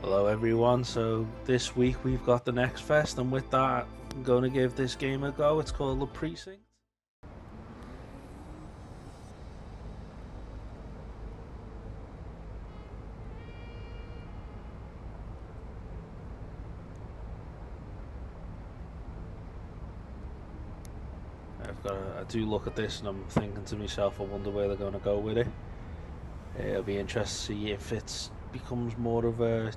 Hello everyone, so this week we've got the next fest, and with that I'm going to give this game a go. It's called the Precinct. I do look at this and I'm thinking to myself, I wonder where they're going to go with it. It'll be interesting to see if it becomes more of a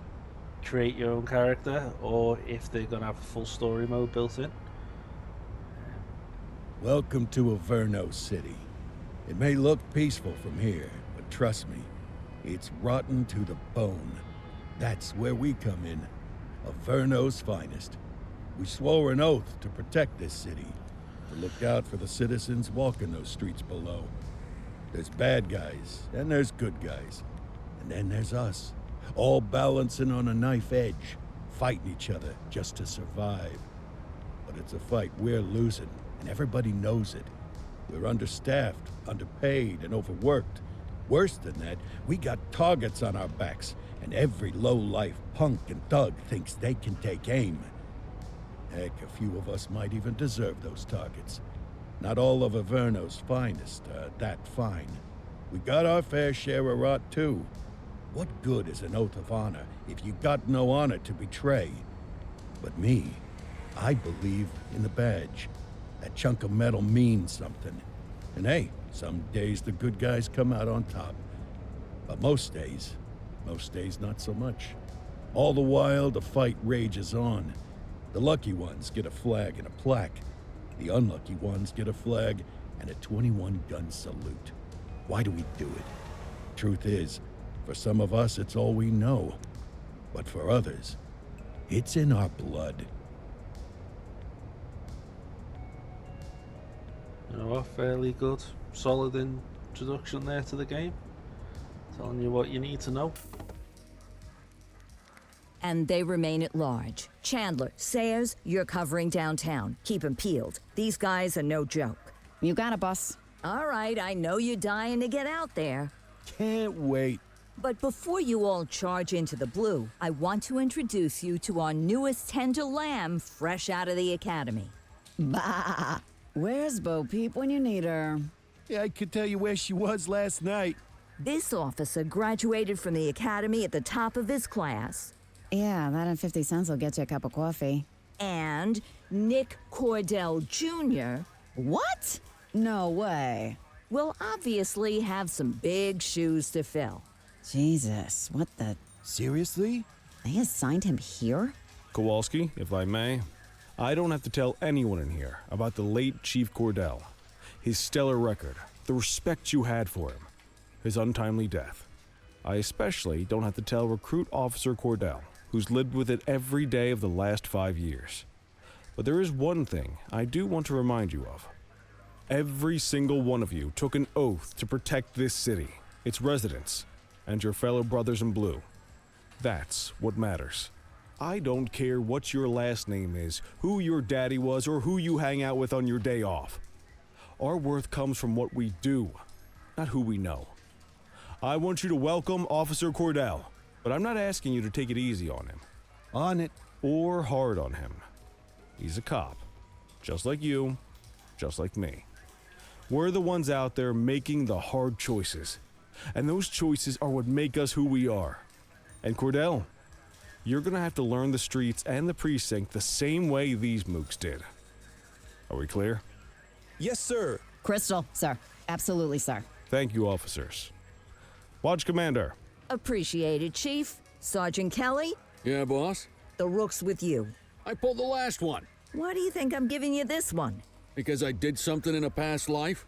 create your own character, or if they're going to have a full story mode built in. Welcome to Avemo City. It may look peaceful from here, but trust me, it's rotten to the bone. That's where we come in. Averno's finest. We swore an oath to protect this city, to look out for the citizens walking those streets below. There's bad guys, and there's good guys. And then there's us, all balancing on a knife edge, fighting each other just to survive. But it's a fight we're losing, and everybody knows it. We're understaffed, underpaid, and overworked. Worse than that, we got targets on our backs, and every low-life punk and thug thinks they can take aim. Heck, a few of us might even deserve those targets. Not all of Averno's finest are that fine. We got our fair share of rot, too. What good is an oath of honor if you got no honor to betray? But me, I believe in the badge. That chunk of metal means something. And hey, some days the good guys come out on top. But most days not so much. All the while, the fight rages on. The lucky ones get a flag and a plaque. The unlucky ones get a flag and a 21-gun salute. Why do we do it? Truth is, for some of us, it's all we know. But for others, it's in our blood. You know, a fairly good, solid introduction there to the game. Telling you what you need to know. And they remain at large. Chandler, Sayers, you're covering downtown. Keep 'em peeled. These guys are no joke. You got it, boss. All right, I know you're dying to get out there. Can't wait. But before you all charge into the blue, I want to introduce you to our newest tender lamb fresh out of the academy. Bah! Where's Bo Peep when you need her? Yeah, I could tell you where she was last night. This officer graduated from the academy at the top of his class. Yeah, that and 50 cents will get you a cup of coffee. And Nick Cordell Jr. What? No way. will obviously have some big shoes to fill. Jesus, what the... Seriously? They assigned him here? Kowalski, if I may, I don't have to tell anyone in here about the late Chief Cordell, his stellar record, the respect you had for him, his untimely death. I especially don't have to tell Recruit Officer Cordell, who's lived with it every day of the last 5 years. But there is one thing I do want to remind you of. Every single one of you took an oath to protect this city, its residents, and your fellow brothers in blue. That's what matters. I don't care what your last name is, who your daddy was, or who you hang out with on your day off. Our worth comes from what we do, not who we know. I want you to welcome Officer Cordell, but I'm not asking you to take it easy on him. On it. Or hard on him. He's a cop, just like you, just like me. We're the ones out there making the hard choices, and those choices are what make us who we are. And Cordell, you're gonna have to learn the streets and the precinct the same way these mooks did. Are we clear? Yes, sir. Crystal, sir. Absolutely, sir. Thank you, officers. Watch Commander. Appreciated, Chief. Sergeant Kelly, Yeah, boss? the rook's with you. I pulled the last one. Why do you think I'm giving you this one? Because I did something in a past life?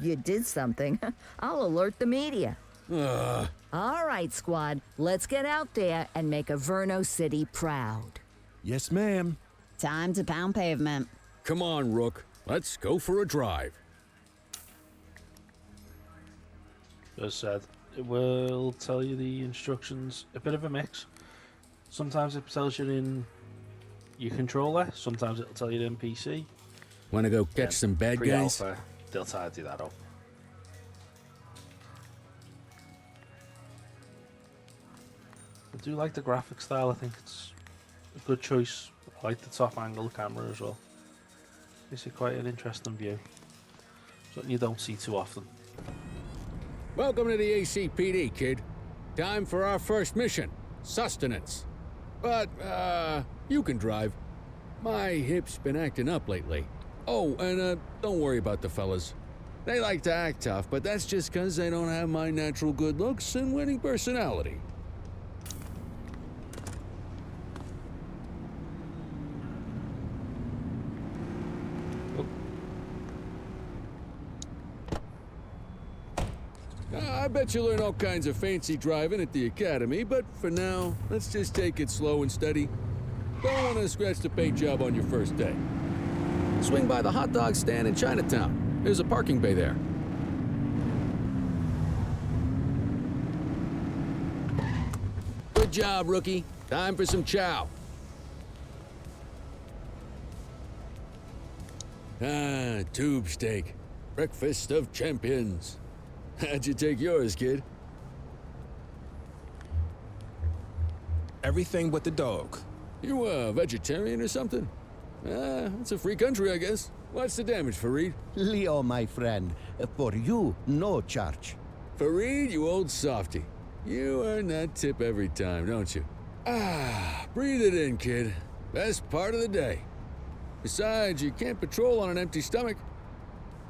You did something. I'll alert the media. Ugh. All right, squad. Let's get out there and make Avemo City proud. Yes, ma'am. Time to pound pavement. Come on, Rook. Let's go for a drive. As said, it will tell you the instructions, a bit of a mix. Sometimes it tells you in your controller, sometimes it'll tell you in PC. Wanna go catch some bad guys? Pre-alpha, they'll tidy that up. do like the graphic style. I think it's a good choice. I like the top angle camera as well. Gives you quite an interesting view. Something you don't see too often. Welcome to the ACPD, kid. Time for our first mission, sustenance. But, you can drive. My hip's been acting up lately. Oh, and, don't worry about the fellas. They like to act tough, but that's just 'cause they don't have my natural good looks and winning personality. I bet you learn all kinds of fancy driving at the academy, but for now, let's just take it slow and steady. Don't want to scratch the paint job on your first day. Swing by the hot dog stand in Chinatown. There's a parking bay there. Good job, rookie. Time for some chow. Ah, tube steak. Breakfast of champions. How'd you take yours, kid? Everything but the dog. You a vegetarian or something? It's a free country, I guess. What's the damage, Fareed? Leo, my friend, for you, no charge. Fareed, you old softy. You earn that tip every time, don't you? Ah, breathe it in, kid. Best part of the day. Besides, you can't patrol on an empty stomach.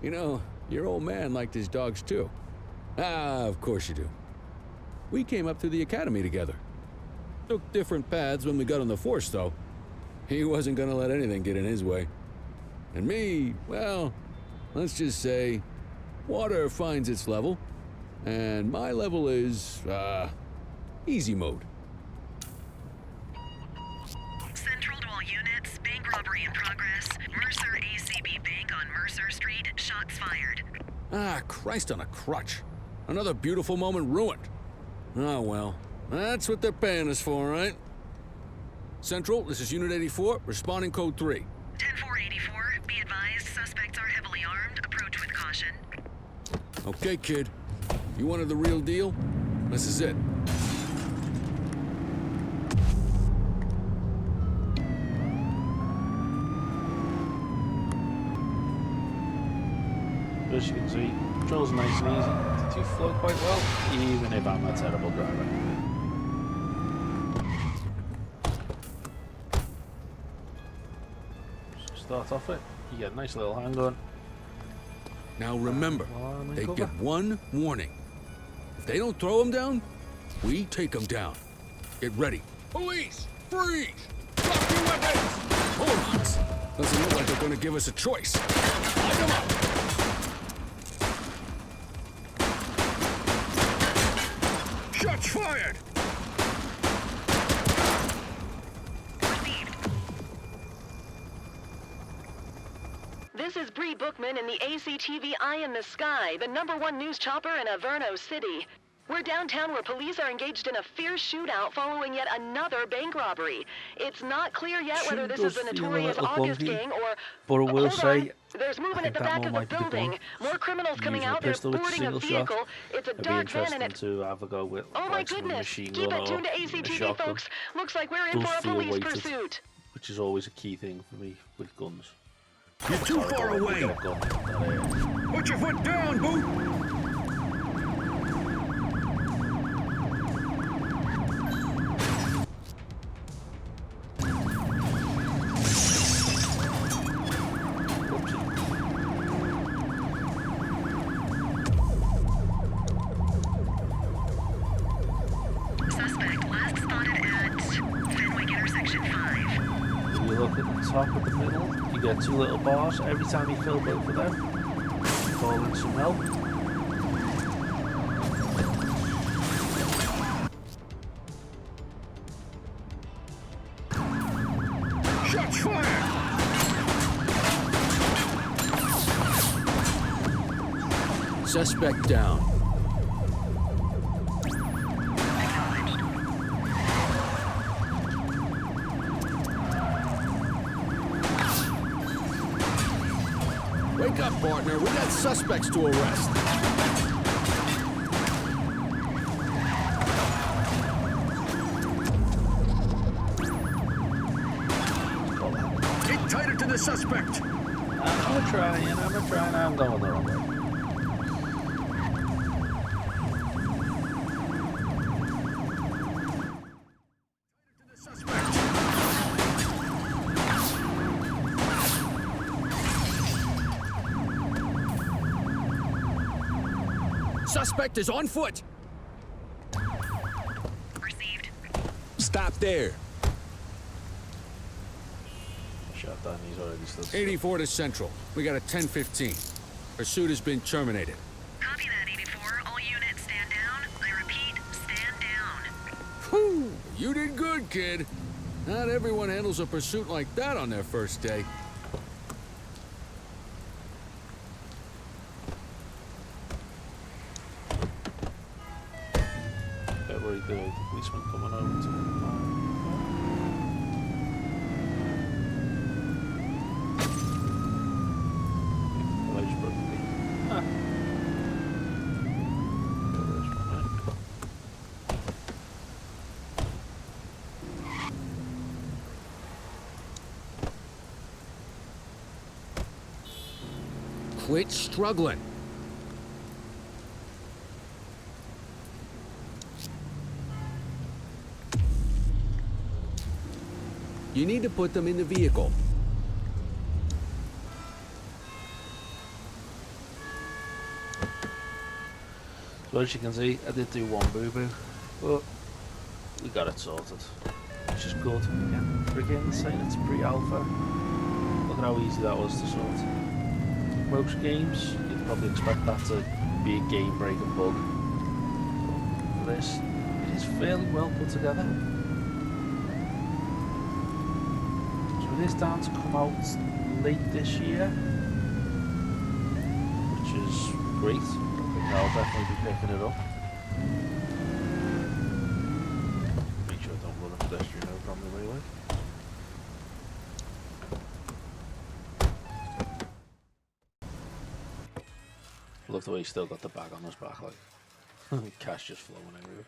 You know, your old man liked his dogs too. Ah, of course you do. We came up through the academy together. Took different paths when we got on the force, though. He wasn't gonna let anything get in his way. And me, well, let's just say, water finds its level, and my level is, easy mode. Central to all units, bank robbery in progress. Mercer ACB Bank on Mercer Street, shots fired. Ah, Christ on a crutch. Another beautiful moment ruined. Oh well, that's what they're paying us for, right? Central, this is Unit 84, responding code 3. 10-484, be advised, suspects are heavily armed, approach with caution. Okay, kid. You wanted the real deal? This is it. As you can see, controls nice and easy to flow quite well, even if I'm a terrible driver. Start off it, you get a nice little hang on. Now remember, they get one warning. If they don't throw them down, we take them down. Get ready. Police! Freeze! Drop your weapons! Hold on. Doesn't look like they're gonna give us a choice. Light them up! Shots fired! This is Bree Bookman in the ACTV Eye in the Sky, the #1 news chopper in Avemo City. We're downtown where police are engaged in a fierce shootout following yet another bank robbery. It's not clear yet whether this is the notorious August gang or... But I will say, there's movement at the back of the building. More criminals coming out. They're boarding a vehicle. It's a dark van and it... to have a go with, oh my goodness! Keep it tuned to ACTV, folks. Looks like we're in for a police pursuit. Which is always a key thing for me with guns. You're too far away. Put your foot down, boot! Suspect last spotted at Fenwick Intersection 5. If you look at the top of the middle, you get two little bars. Every time you fill both of them, you call in some help. Shots fired! Suspect down. Wake up, partner. We got suspects to arrest. the suspect! I'm trying. I'm going the wrong way. Suspect is on foot! Received. Stop there. Shot down, he's already stood. 84 to Central. We got a 10-15. Pursuit has been terminated. Copy that, 84. All units stand down. I repeat, stand down. Whew! You did good, kid. Not everyone handles a pursuit like that on their first day. Get worried the policeman coming over to him. Quit struggling. You need to put them in the vehicle. So as you can see, I did do one boo-boo, but we got it sorted, which is good. Again, for a game that's saying it's pre-alpha, look at how easy that was to sort. Most games, you'd probably expect that to be a game-breaking bug. But for this, it is fairly well put together. So it is down to come out late this year, which is great. I'll definitely be picking it up. Make sure I don't run a pedestrian over on the way, like. I love the way he's still got the bag on his back, like. Cash just flowing everywhere.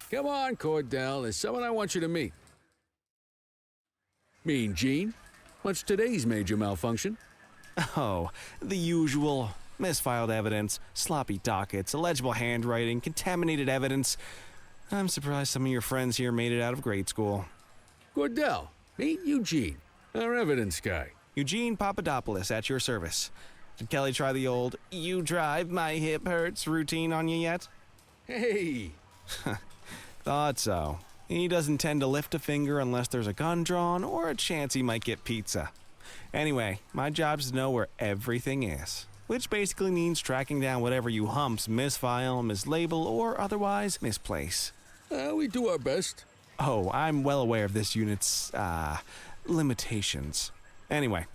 Come on, Cordell. There's someone I want you to meet. Mean Gene? What's today's major malfunction? Oh, the usual. Misfiled evidence, sloppy dockets, illegible handwriting, contaminated evidence. I'm surprised some of your friends here made it out of grade school. Cordell, meet Eugene, our evidence guy. Eugene Papadopoulos at your service. Did Kelly try the old, "you drive, my hip hurts" routine on you yet? Hey! Thought so. He doesn't tend to lift a finger unless there's a gun drawn or a chance he might get pizza. Anyway, my job's to know where everything is, which basically means tracking down whatever you humps misfile, mislabel, or otherwise misplace. We do our best. Oh, I'm well aware of this unit's, limitations. Anyway,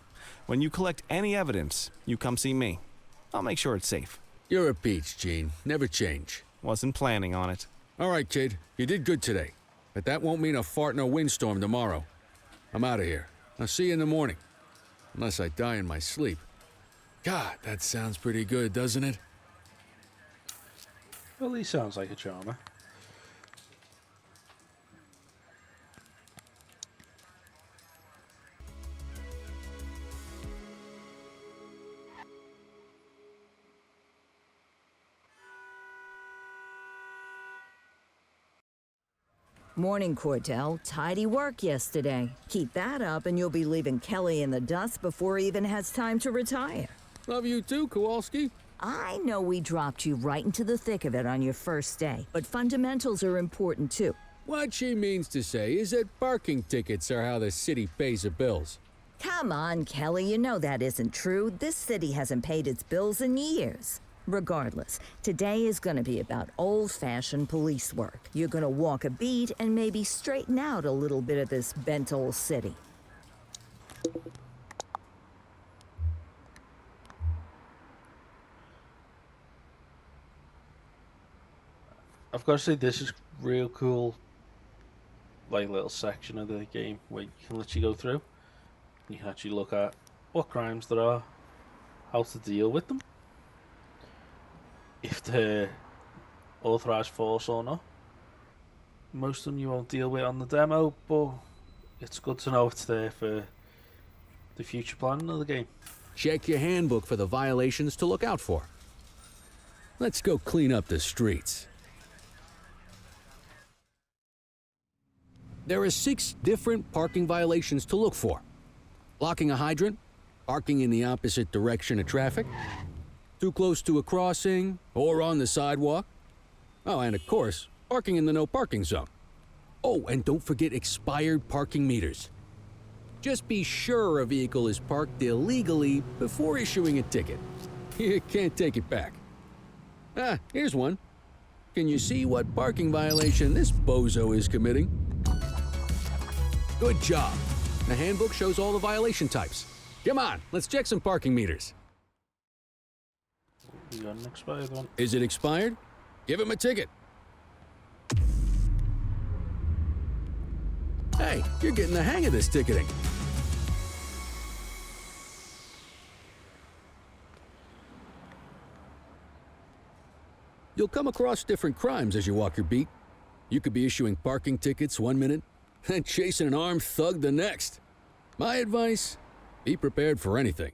when you collect any evidence, you come see me. I'll make sure it's safe. You're a peach, Gene. Never change. Wasn't planning on it. All right, kid. You did good today. But that won't mean a fart in a windstorm tomorrow. I'm out of here. I'll see you in the morning. Unless I die in my sleep. God, that sounds pretty good, doesn't it? Well, he sounds like a charmer. Morning, Cordell. Tidy work yesterday. Keep that up and you'll be leaving Kelly in the dust before he even has time to retire. Love you too, Kowalski. I know we dropped you right into the thick of it on your first day, but fundamentals are important too. What she means to say is that parking tickets are how the city pays the bills. Come on, Kelly, you know that isn't true. This city hasn't paid its bills in years. Regardless, today is going to be about old-fashioned police work. You're going to walk a beat and maybe straighten out a little bit of this bent old city. I've got to say, this is real cool, like little section of the game where you can literally go through. You can actually look at what crimes there are, how to deal with them, if they're authorised force or not. Most of them you won't deal with on the demo, but it's good to know it's there for the future planning of the game. Check your handbook for the violations to look out for. Let's go clean up the streets. There are 6 different parking violations to look for. Blocking a hydrant, parking in the opposite direction of traffic, too close to a crossing or on the sidewalk. Oh, and of course, parking in the no parking zone. Oh, and don't forget expired parking meters. Just be sure a vehicle is parked illegally before issuing a ticket. You can't take it back. Ah, here's one. Can you see what parking violation this bozo is committing? Good job. The handbook shows all the violation types. Come on, let's check some parking meters. You got an expired one. Is it expired? Give him a ticket. Hey, you're getting the hang of this ticketing. You'll come across different crimes as you walk your beat. You could be issuing parking tickets one minute and chasing an armed thug the next. My advice, be prepared for anything.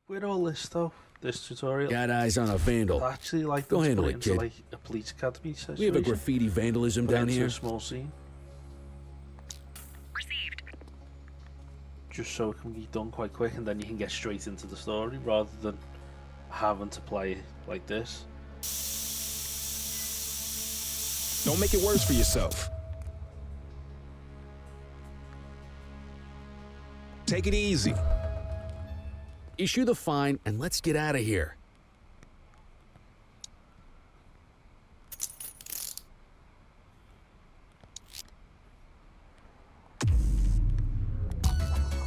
With all this though, this tutorial, Got eyes on a vandal. I actually like Go them handle split it, into kid. like a police academy situation. We have a graffiti vandalism put down into here. a small scene, Received. just so it can be done quite quick, and then you can get straight into the story rather than having to play like this. Don't make it worse for yourself. Take it easy. Issue the fine and let's get out of here.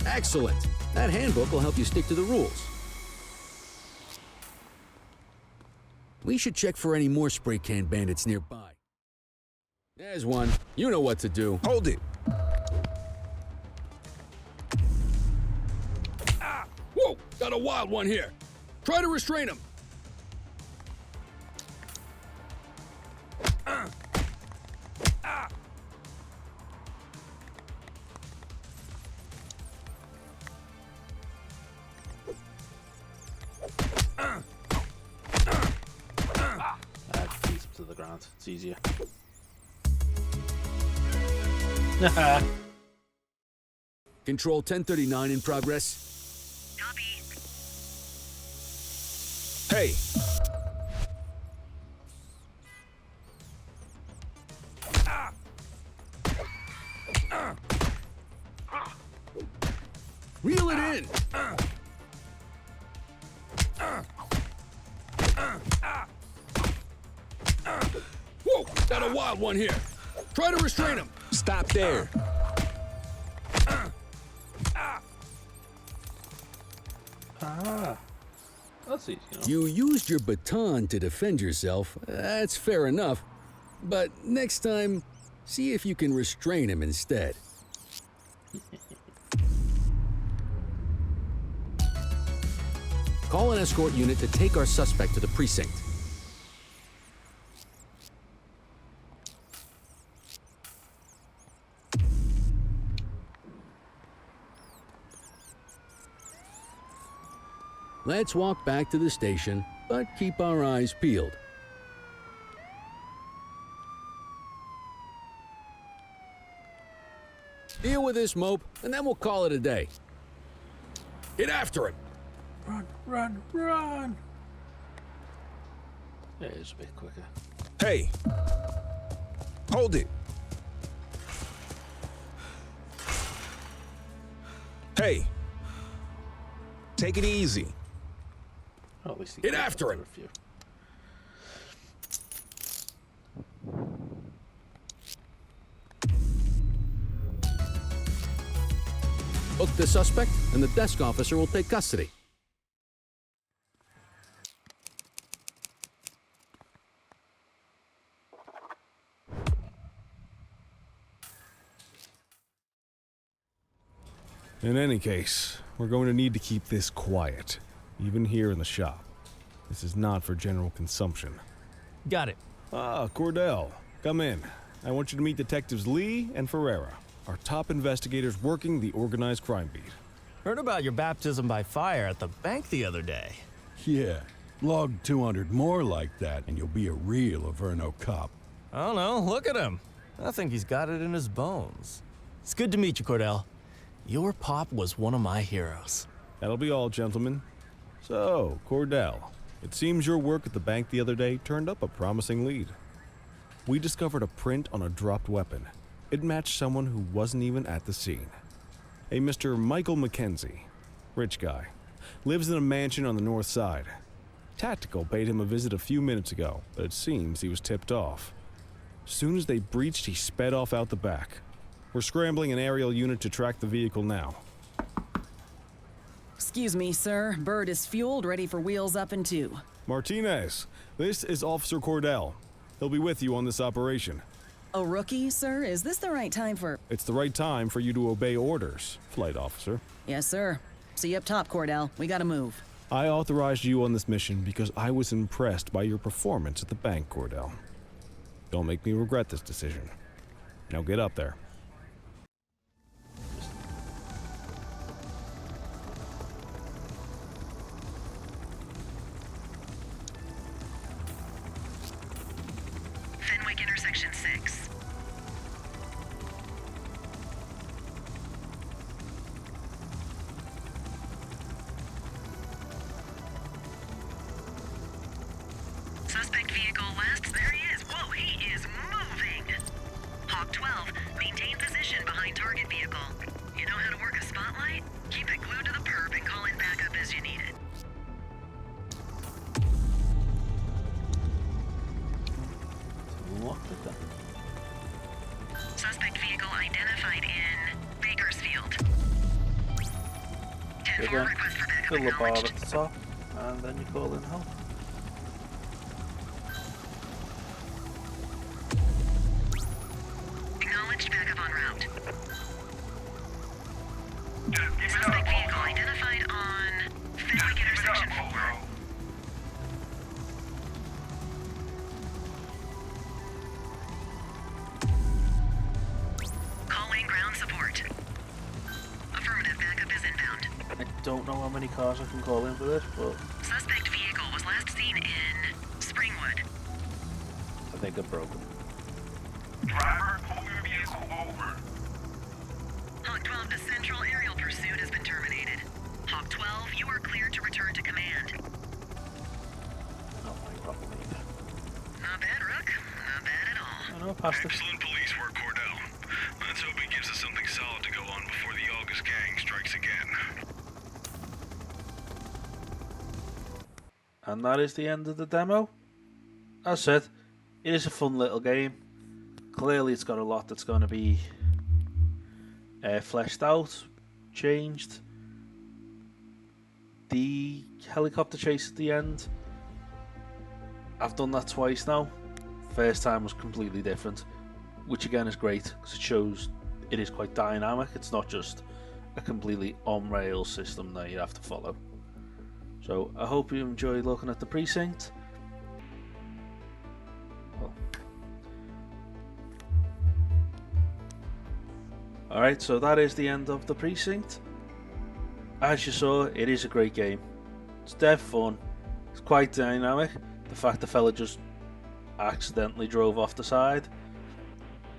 Excellent. That handbook will help you stick to the rules. We should check for any more spray can bandits nearby. There's one. You know what to do. Hold it. Ah! Whoa! Got a wild one here. Try to restrain him. Feet up to the ground. It's easier. Control 1039 in progress. Copy. Hey. Reel it in. Whoa! Got a wild one here. Try to restrain him. Stop there. Ah, that's easy. You used your baton to defend yourself. That's fair enough. But next time, see if you can restrain him instead. Call an escort unit to take our suspect to the precinct. Let's walk back to the station, but keep our eyes peeled. Deal with this mope, and then we'll call it a day. Get after him! Run, run, run! Yeah, it's a bit quicker. Hey. Hold it. Hey. Take it easy. Oh, at least he Get got after a him. few. Book the suspect, and the desk officer will take custody. In any case, we're going to need to keep this quiet, even here in the shop. This is not for general consumption. Got it. Ah, Cordell, come in. I want you to meet Detectives Lee and Ferreira, our top investigators working the organized crime beat. Heard about your baptism by fire at the bank the other day. Yeah, log 200 more like that, and you'll be a real Averno cop. I don't know, look at him. I think he's got it in his bones. It's good to meet you, Cordell. Your pop was one of my heroes. That'll be all, gentlemen. So, Cordell, it seems your work at the bank the other day turned up a promising lead. We discovered a print on a dropped weapon. It matched someone who wasn't even at the scene. A Mr. Michael McKenzie, rich guy, lives in a mansion on the north side. Tactical paid him a visit a few minutes ago, but it seems he was tipped off. Soon as they breached, he sped off out the back. We're scrambling an aerial unit to track the vehicle now. Excuse me, sir. Bird is fueled, ready for wheels up in 2. Martinez, this is Officer Cordell. He'll be with you on this operation. A rookie, sir? Is this the right time for... It's the right time for you to obey orders, flight officer. Yes, sir. See you up top, Cordell. We gotta move. I authorized you on this mission because I was impressed by your performance at the bank, Cordell. Don't make me regret this decision. Now get up there. Fenwick intersection 6. Suspect vehicle last. There he is. Whoa, he is moving. Hawk 12, maintain position behind target vehicle. You know how to work a spotlight? Keep it glued to the perp and call in backup as you need it. Look at that. Suspect vehicle identified in Bakersfield. 10-4 Again, request for backup fill the bar at acknowledged. the top, and then you call in help. Acknowledged backup en route. Suspect vehicle identified on Fenwick intersection 4. Calling ground support. Affirmative, backup is inbound. I don't know how many cars I can call in for this, but Suspect vehicle was last seen in Springwood. I think I'm broken. Driver, pull your vehicle over. Hawk 12 to Central, aerial pursuit has been terminated. Hawk 12, you are cleared to return to command. Not my problem either. Not bad, Rook. Not bad at all. I know, past it. Excellent police work, Cordell. Let's hope it gives us something solid to go on before the August gang strikes again. And that is the end of the demo. As said, it is a fun little game. Clearly it's got a lot that's going to be fleshed out, changed. The helicopter chase at the end, I've done that twice now. First time was completely different, which again is great because it shows it is quite dynamic. It's not just a completely on-rails system that you have to follow. So I hope you enjoyed looking at the Precinct. Well, alright, so that is the end of the Precinct. As you saw, it is a great game. It's dead fun. It's quite dynamic. The fact the fella just accidentally drove off the side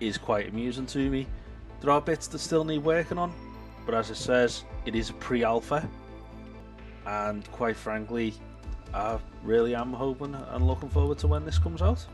is quite amusing to me. There are bits that still need working on, but as it says, it is a pre-alpha. And quite frankly, I really am hoping and looking forward to when this comes out.